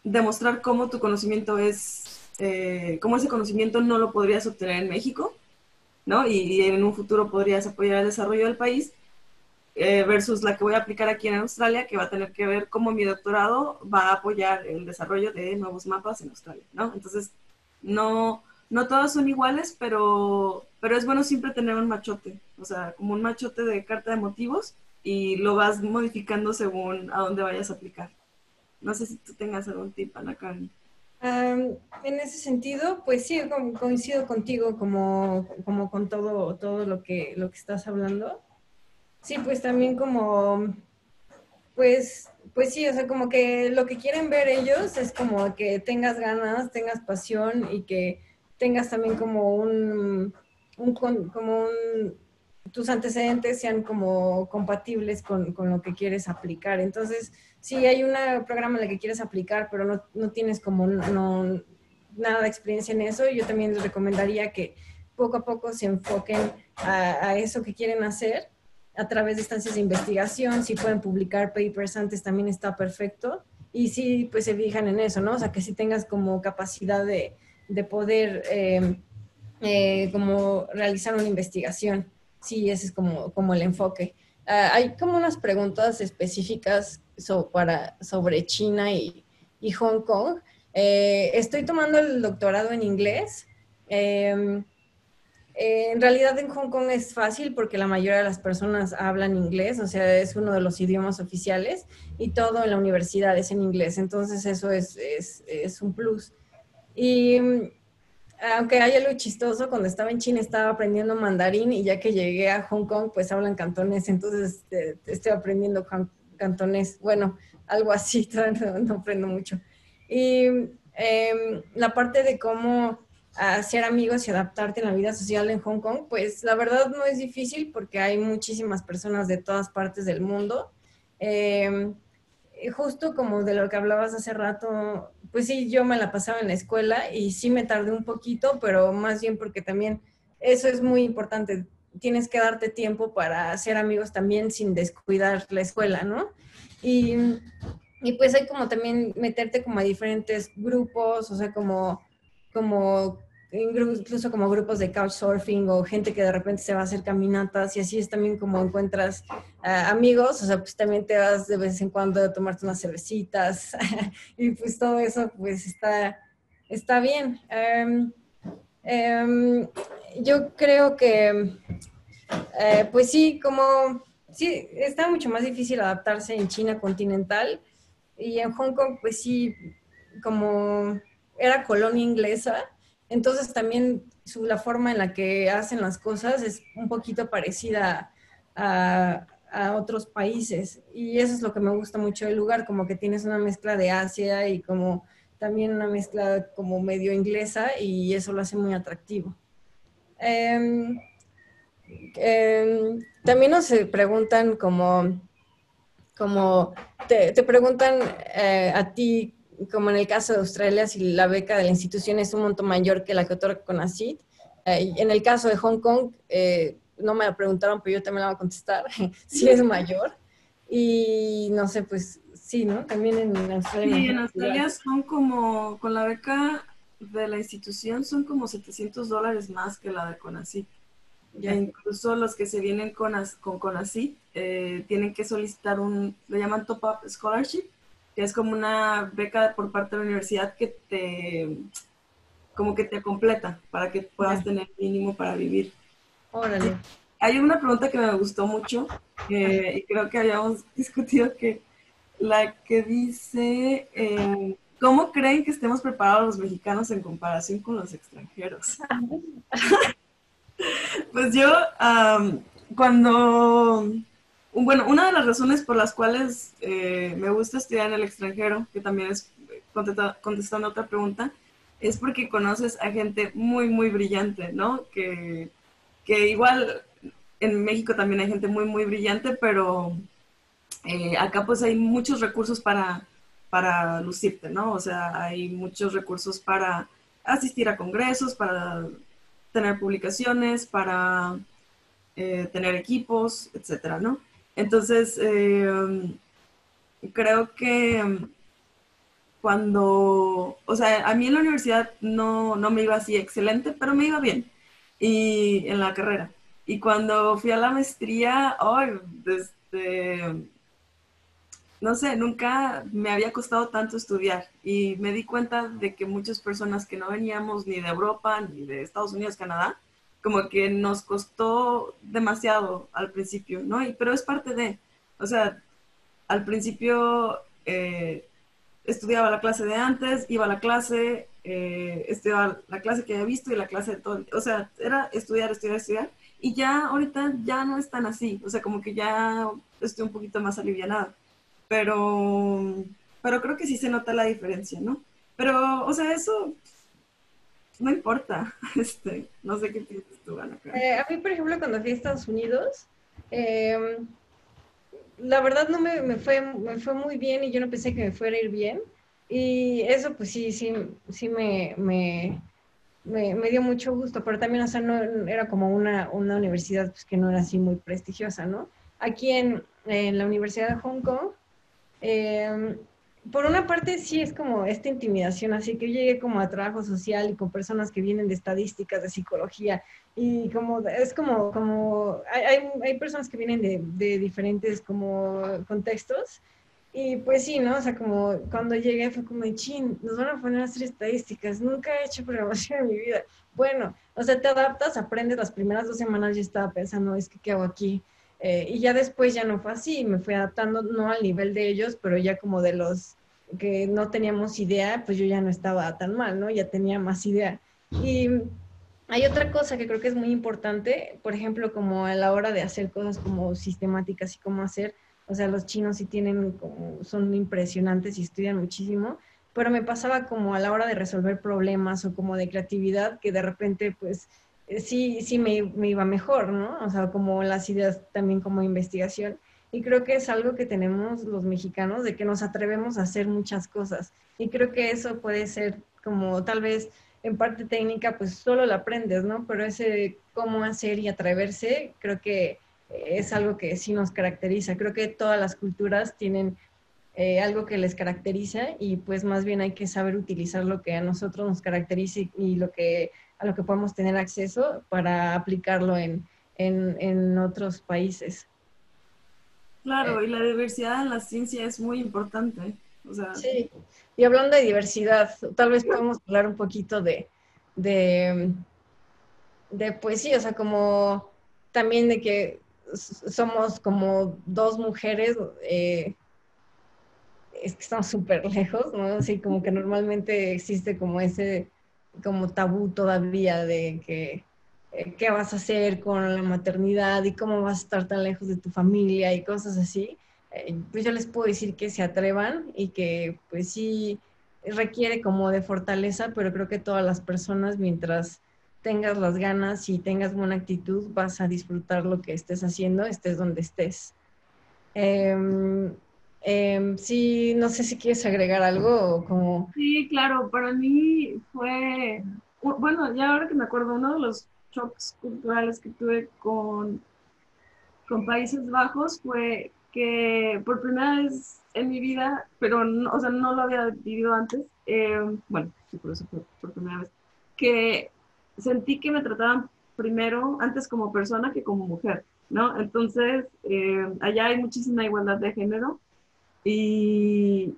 C: demostrar cómo tu conocimiento cómo ese conocimiento no lo podrías obtener en México, ¿no? Y en un futuro podrías apoyar el desarrollo del país, versus la que voy a aplicar aquí en Australia, que va a tener que ver cómo mi doctorado va a apoyar el desarrollo de nuevos mapas en Australia, ¿no? Entonces, no todas son iguales, pero es bueno siempre tener un machote, o sea, como un machote de carta de motivos y lo vas modificando según a dónde vayas a aplicar. No sé si tú tengas algún tip, Ana Karen.
B: En ese sentido, pues sí, coincido contigo como con todo lo que estás hablando. Sí, pues también pues sí, o sea, como que lo que quieren ver ellos es como que tengas ganas, tengas pasión y que tengas también tus antecedentes sean como compatibles con lo que quieres aplicar. Entonces, si hay un programa en el que quieres aplicar, pero no tienes nada de experiencia en eso, yo también les recomendaría que poco a poco se enfoquen a eso que quieren hacer a través de estancias de investigación. Si pueden publicar papers antes también está perfecto. Y sí, pues se fijan en eso, ¿no? O sea, que sí tengas como capacidad de poder como realizar una investigación. Sí, ese es como el enfoque. Hay como unas preguntas específicas sobre China y Hong Kong. Estoy tomando el doctorado en inglés. En realidad en Hong Kong es fácil porque la mayoría de las personas hablan inglés, o sea, es uno de los idiomas oficiales y todo en la universidad es en inglés, entonces eso es un plus. Y aunque hay algo chistoso, cuando estaba en China estaba aprendiendo mandarín y ya que llegué a Hong Kong pues hablan cantonés, entonces estoy aprendiendo cantonés, bueno, algo así, no aprendo mucho. Y la parte de cómo hacer amigos y adaptarte en la vida social en Hong Kong, pues la verdad no es difícil porque hay muchísimas personas de todas partes del mundo. Eh, Justo como de lo que hablabas hace rato, pues sí, yo me la pasaba en la escuela y sí me tardé un poquito, pero más bien porque también eso es muy importante. Tienes que darte tiempo para hacer amigos también sin descuidar la escuela, ¿no? Y, y pues hay como también meterte como a diferentes grupos, o sea, como incluso como grupos de couchsurfing o gente que de repente se va a hacer caminatas y así es también como encuentras amigos, o sea, pues también te vas de vez en cuando a tomarte unas cervecitas y pues todo eso pues está bien. Um, yo creo que pues sí, sí, está mucho más difícil adaptarse en China continental y en Hong Kong pues sí, como era colonia inglesa, entonces también la forma en la que hacen las cosas es un poquito parecida a otros países y eso es lo que me gusta mucho del lugar, como que tienes una mezcla de Asia y como también una mezcla como medio inglesa y eso lo hace muy atractivo. Um, También nos preguntan como te preguntan a ti, como en el caso de Australia, si la beca de la institución es un monto mayor que la que otorga CONACYT. En el caso de Hong Kong, no me la preguntaron, pero yo también la voy a contestar, si es mayor. Y no sé, pues sí, ¿no? También en Australia.
C: Sí, en Australia son como, con la beca de la institución, son como $700 más que la de CONACYT.
B: Ya.
C: E incluso los que se vienen con CONACYT tienen que solicitar le llaman Top-Up Scholarship, que es como una beca por parte de la universidad como que te completa para que puedas tener mínimo para vivir.
B: Órale.
C: Hay una pregunta que me gustó mucho y creo que habíamos discutido que la que dice, ¿cómo creen que estemos preparados los mexicanos en comparación con los extranjeros? Pues yo, bueno, una de las razones por las cuales me gusta estudiar en el extranjero, que también es contestando otra pregunta, es porque conoces a gente muy, muy brillante, ¿no? Que igual en México también hay gente muy, muy brillante, pero Acá pues hay muchos recursos para lucirte, ¿no? O sea, hay muchos recursos para asistir a congresos, para tener publicaciones, para tener equipos, etcétera, ¿no? Entonces, creo que cuando, o sea, a mí en la universidad no me iba así excelente, pero me iba bien y en la carrera. Y cuando fui a la maestría, ay, no sé, nunca me había costado tanto estudiar y me di cuenta de que muchas personas que no veníamos ni de Europa ni de Estados Unidos, Canadá, como que nos costó demasiado al principio, ¿no? Pero es parte de, o sea, al principio estudiaba la clase de antes, iba a la clase, estudiaba la clase que había visto y la clase de todo, o sea, era estudiar, estudiar, estudiar, y ya ahorita ya no es tan así, o sea, como que ya estoy un poquito más alivianada, pero, pero creo que sí se nota la diferencia, ¿no? Pero, o sea, eso no importa, no sé qué piensas tú, Ana.
B: A mí, por ejemplo, cuando fui a Estados Unidos, eh, la verdad no me fue muy bien y yo no pensé que me fuera a ir bien. Y eso pues sí me dio mucho gusto, pero también, o sea, no era como una universidad pues, que no era así muy prestigiosa, ¿no? Aquí en la Universidad de Hong Kong, eh, por una parte sí es como esta intimidación, así que yo llegué como a trabajo social y con personas que vienen de estadísticas, de psicología, y como es como hay personas que vienen de diferentes como contextos, y pues sí, ¿no? O sea, como cuando llegué fue como, chin, nos van a poner a hacer estadísticas, nunca he hecho programación en mi vida. Bueno, o sea, te adaptas, aprendes, las primeras 2 semanas yo estaba pensando, es que, ¿qué hago aquí? Y ya después ya no fue así, me fui adaptando, no al nivel de ellos, pero ya como de los que no teníamos idea, pues yo ya no estaba tan mal, ¿no? Ya tenía más idea. Y hay otra cosa que creo que es muy importante, por ejemplo, como a la hora de hacer cosas como sistemáticas y cómo hacer, o sea, los chinos sí tienen como, son impresionantes y estudian muchísimo, pero me pasaba como a la hora de resolver problemas o como de creatividad, que de repente pues sí me iba mejor, ¿no? O sea, como las ideas también como investigación. Y creo que es algo que tenemos los mexicanos, de que nos atrevemos a hacer muchas cosas. Y creo que eso puede ser como tal vez en parte técnica, pues solo la aprendes, ¿no? Pero ese cómo hacer y atreverse, creo que es algo que sí nos caracteriza. Creo que todas las culturas tienen algo que les caracteriza y pues más bien hay que saber utilizar lo que a nosotros nos caracteriza y lo que, a lo que podemos tener acceso para aplicarlo en otros países.
C: Claro, y la diversidad en la ciencia es muy importante, o sea,
B: Sí, y hablando de diversidad, tal vez podemos hablar un poquito de, de pues sí, o sea, como también de que somos como dos mujeres, es que estamos súper lejos, ¿no? Así como que normalmente existe como ese, como tabú todavía de que qué vas a hacer con la maternidad y cómo vas a estar tan lejos de tu familia y cosas así. Pues yo les puedo decir que se atrevan y que pues sí requiere como de fortaleza, pero creo que todas las personas mientras tengas las ganas y tengas buena actitud vas a disfrutar lo que estés haciendo, estés donde estés. Em, sí, no sé si quieres agregar algo o como...
C: sí, claro, para mí fue, bueno, ya ahora que me acuerdo, uno de los shocks culturales que tuve con Países Bajos fue que por primera vez en mi vida, pero no, o sea, no lo había vivido antes, bueno, sí, por eso fue por primera vez, que sentí que me trataban primero, antes como persona que como mujer, ¿no? Entonces, allá hay muchísima igualdad de género y,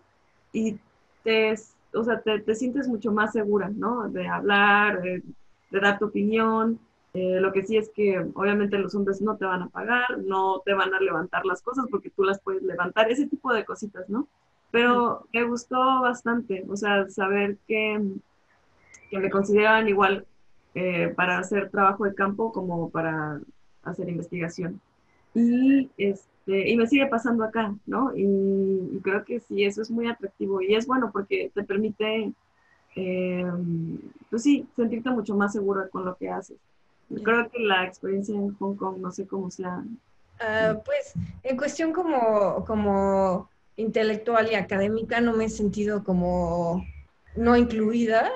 C: y te, o sea, te sientes mucho más segura, ¿no? De hablar, de dar tu opinión. Lo que sí es que obviamente los hombres no te van a pagar, no te van a levantar las cosas porque tú las puedes levantar, ese tipo de cositas, ¿no? Pero me gustó bastante, o sea, saber que me consideraban igual para hacer trabajo de campo como para hacer investigación. Y me sigue pasando acá, ¿no? Y creo que sí, eso es muy atractivo y es bueno porque te permite, eh, pues sí, sentirte mucho más segura con lo que haces.
B: Yeah.
C: Creo que la experiencia en Hong Kong, no sé cómo sea
B: Pues en cuestión como intelectual y académica no me he sentido como no incluida.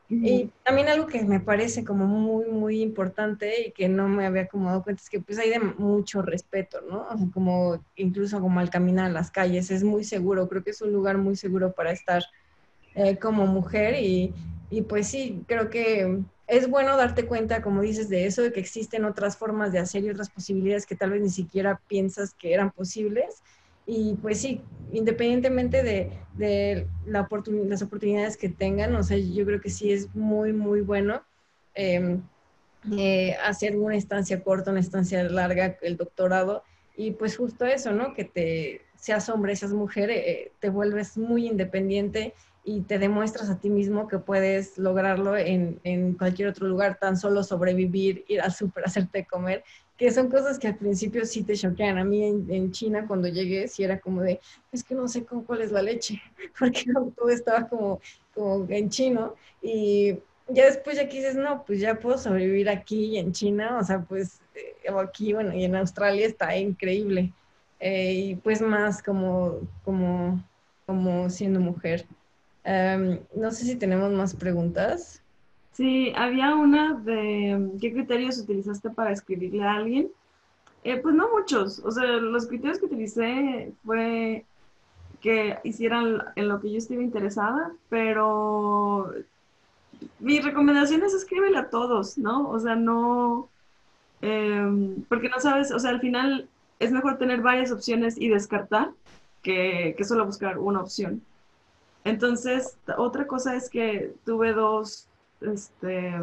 B: Y también algo que me parece como muy, muy importante y que no me había como dado cuenta es que pues hay de mucho respeto, ¿no? O sea, como incluso como al caminar a las calles, es muy seguro, creo que es un lugar muy seguro para estar como mujer y pues sí, creo que es bueno darte cuenta, como dices, de eso, de que existen otras formas de hacer y otras posibilidades que tal vez ni siquiera piensas que eran posibles. Y pues sí, independientemente de las oportunidades que tengan, o sea, yo creo que sí es muy, muy bueno eh, hacer una estancia corta, una estancia larga, el doctorado, y pues justo eso, ¿no? Que seas hombre, seas mujer, te vuelves muy independiente y te demuestras a ti mismo que puedes lograrlo en cualquier otro lugar, tan solo sobrevivir, ir al súper, hacerte comer, que son cosas que al principio sí te choquean. A mí en China cuando llegué sí era como de, es que no sé cuál es la leche, porque todo estaba como en chino y ya después ya que dices, no, pues ya puedo sobrevivir aquí y en China, o sea, pues o aquí, bueno, y en Australia está increíble. Y pues más como siendo mujer. No sé si tenemos más preguntas.
C: Sí, había una de qué criterios utilizaste para escribirle a alguien. Pues no muchos, o sea, los criterios que utilicé fue que hicieran en lo que yo estuve interesada, pero mi recomendación es escríbele a todos, ¿no? O sea, no, porque no sabes, o sea, al final es mejor tener varias opciones y descartar que solo buscar una opción. Entonces, otra cosa es que tuve dos, este,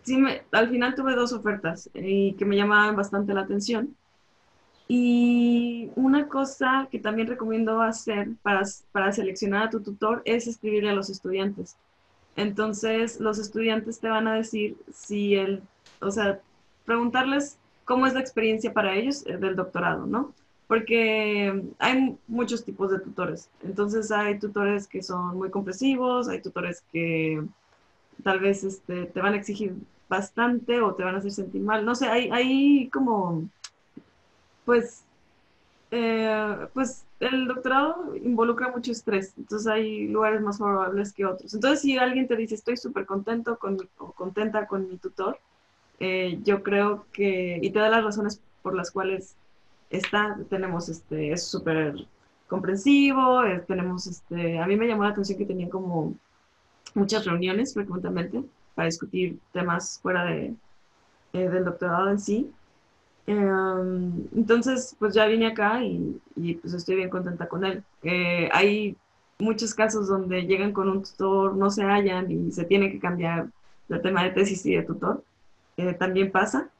C: sí al final tuve dos ofertas y que me llamaban bastante la atención. Y una cosa que también recomiendo hacer para seleccionar a tu tutor es escribirle a los estudiantes. Entonces, los estudiantes te van a decir si o sea, preguntarles cómo es la experiencia para ellos del doctorado, ¿no? Porque hay muchos tipos de tutores. Entonces, hay tutores que son muy comprensivos, hay tutores que tal vez te van a exigir bastante o te van a hacer sentir mal. No sé, hay como, pues, pues el doctorado involucra mucho estrés, entonces hay lugares más favorables que otros. Entonces, si alguien te dice estoy súper contento o contenta con mi tutor, yo creo y te da las razones por las cuales tenemos, es súper comprensivo, tenemos, a mí me llamó la atención que tenía como muchas reuniones frecuentemente para discutir temas fuera del doctorado en sí. Entonces, pues ya vine acá y pues estoy bien contenta con él. Hay muchos casos donde llegan con un tutor, no se hallan y se tiene que cambiar el tema de tesis y de tutor. También pasa,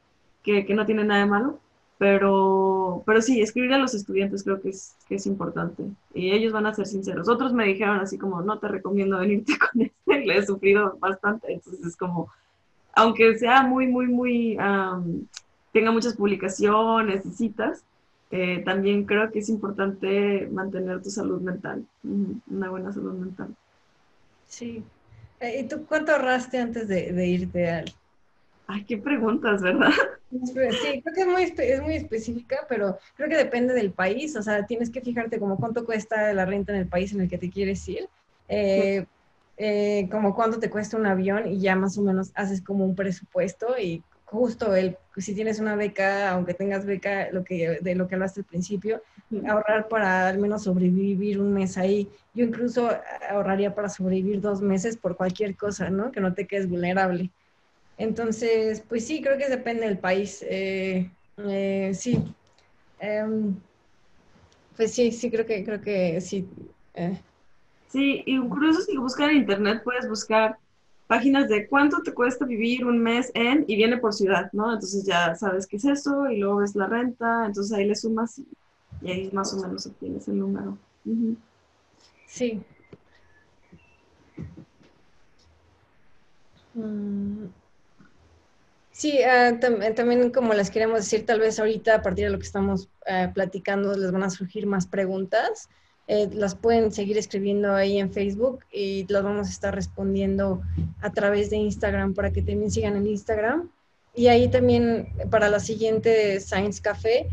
C: que no tiene nada de malo, pero sí, escribir a los estudiantes creo que es importante y ellos van a ser sinceros. Otros me dijeron así como, no te recomiendo venirte con le he sufrido bastante, entonces es como, aunque sea muy, muy, muy, tenga muchas publicaciones y citas, también creo que es importante mantener tu salud mental, una buena salud mental.
B: Sí. ¿Y tú cuánto ahorraste antes de irte al?
C: Ay, qué preguntas, ¿verdad?
B: Sí, creo que es muy específica, pero creo que depende del país, o sea, tienes que fijarte como cuánto cuesta la renta en el país en el que te quieres ir, eh, como cuánto te cuesta un avión y ya más o menos haces como un presupuesto y justo si tienes una beca, aunque tengas beca, de lo que hablaste al principio, ahorrar para al menos sobrevivir un mes ahí. Yo incluso ahorraría para sobrevivir 2 meses por cualquier cosa, ¿no? Que no te quedes vulnerable. Entonces, pues sí, creo que depende del país. Sí, Em, pues sí, sí, creo que sí. eh,
C: Sí, incluso si buscas en internet puedes buscar páginas de cuánto te cuesta vivir un mes y viene por ciudad, ¿no? Entonces ya sabes qué es eso y luego ves la renta, entonces ahí le sumas y ahí más o menos obtienes el número. Ujú.
B: sí. Mm, sí, también como les queremos decir, tal vez ahorita a partir de lo que estamos platicando les van a surgir más preguntas. Las pueden seguir escribiendo ahí en Facebook y las vamos a estar respondiendo a través de Instagram para que también sigan en Instagram. Y ahí también para la siguiente Science Café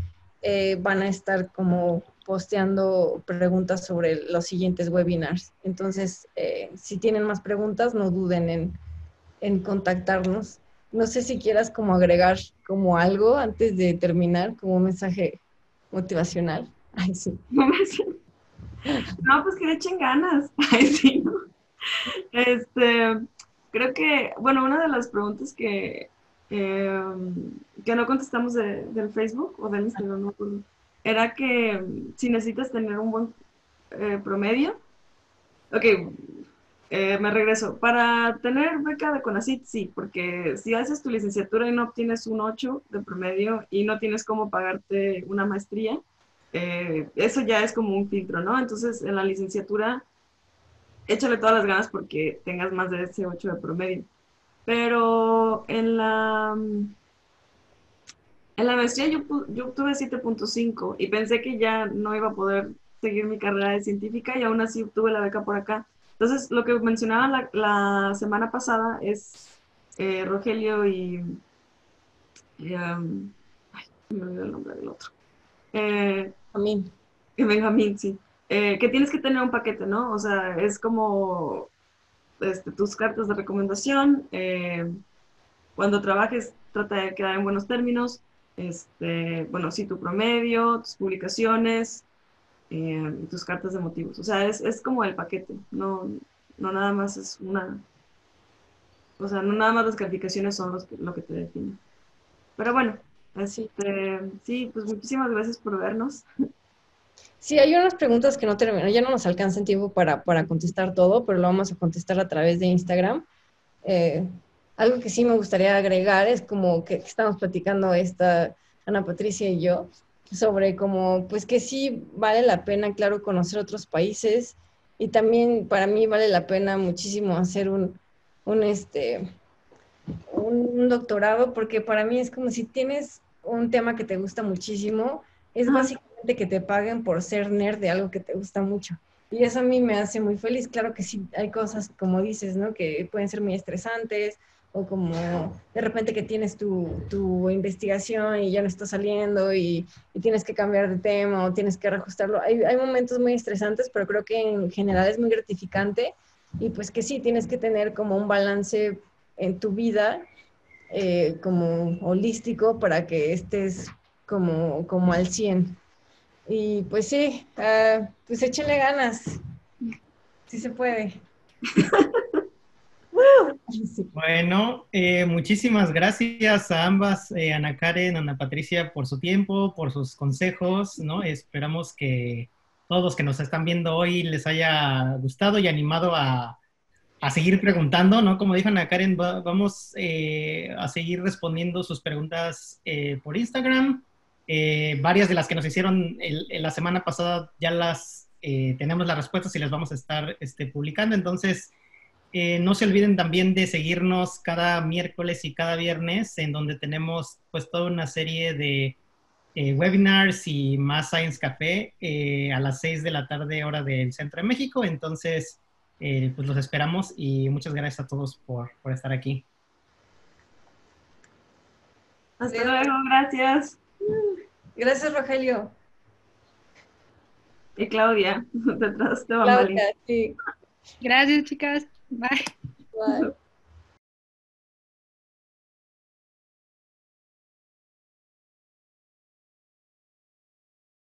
B: van a estar como posteando preguntas sobre los siguientes webinars. Entonces, si tienen más preguntas, no duden en contactarnos. No sé si quieras como agregar como algo antes de terminar, como un mensaje motivacional. Ay, sí.
C: No, pues que le echen ganas. Ay, sí, ¿no? Creo que, bueno, una de las preguntas que no contestamos del Facebook o del Instagram, no me acuerdo, era que si necesitas tener un buen promedio. Ok, me regreso. Para tener beca de CONACYT, sí, porque si haces tu licenciatura y no obtienes un 8 de promedio y no tienes cómo pagarte una maestría, eso ya es como un filtro, ¿no? Entonces, en la licenciatura, échale todas las ganas porque tengas más de ese 8 de promedio. Pero en la maestría yo obtuve 7.5 y pensé que ya no iba a poder seguir mi carrera de científica y aún así obtuve la beca por acá. Entonces, lo que mencionaba la semana pasada es Rogelio ay, me olvidó el nombre del otro. Eh,
B: A mí.
C: Benjamín, sí. Que tienes que tener un paquete, ¿no? O sea, es como tus cartas de recomendación. Cuando trabajes, trata de quedar en buenos términos. Bueno, sí, tu promedio, tus publicaciones, tus cartas de motivos. O sea, es como el paquete. No, no nada más es o sea, no nada más las calificaciones son lo que te define. Pero bueno,
B: Sí.
C: sí, pues muchísimas gracias por vernos.
B: Sí, hay unas preguntas que no terminan, ya no nos alcanza el tiempo para contestar todo, pero lo vamos a contestar a través de Instagram. Eh, Algo que sí me gustaría agregar es como que estamos platicando esta Ana Patricia y yo sobre como pues que sí vale la pena, claro, conocer otros países y también para mí vale la pena muchísimo hacer un, un doctorado porque para mí es como si tienes un tema que te gusta muchísimo, es
C: Ajá.
B: básicamente que te paguen por ser nerd de algo que te gusta mucho. Y eso a mí me hace muy feliz. Claro que sí, hay cosas, como dices, ¿no? Que pueden ser muy estresantes o como de repente que tienes tu investigación y ya no está saliendo y tienes que cambiar de tema o tienes que reajustarlo. Hay momentos muy estresantes, pero creo que en general es muy gratificante y pues que sí, tienes que tener como un balance en tu vida como holístico para que estés como al 100. Y pues sí, pues échenle ganas, sí se puede. Sí.
A: Bueno, muchísimas gracias a ambas, Ana Karen, Ana Patricia, por su tiempo, por sus consejos, ¿no? Esperamos que todos los que nos están viendo hoy les haya gustado y animado a seguir preguntando, ¿no? Como dijo Ana Karen, vamos a seguir respondiendo sus preguntas por Instagram. Varias de las que nos hicieron la semana pasada ya las tenemos las respuestas y las vamos a estar publicando. Entonces, no se olviden también de seguirnos cada miércoles y cada viernes, en donde tenemos pues toda una serie de webinars y más Science Café a las 6 de la tarde, hora del Centro de México. Entonces, pues los esperamos y muchas gracias a todos por estar aquí.
C: Hasta luego, gracias.
B: Gracias, Rogelio.
C: Y Claudia, detrás de bambalinas.
B: Claudia, sí.
D: Gracias, chicas. Bye.
B: Bye.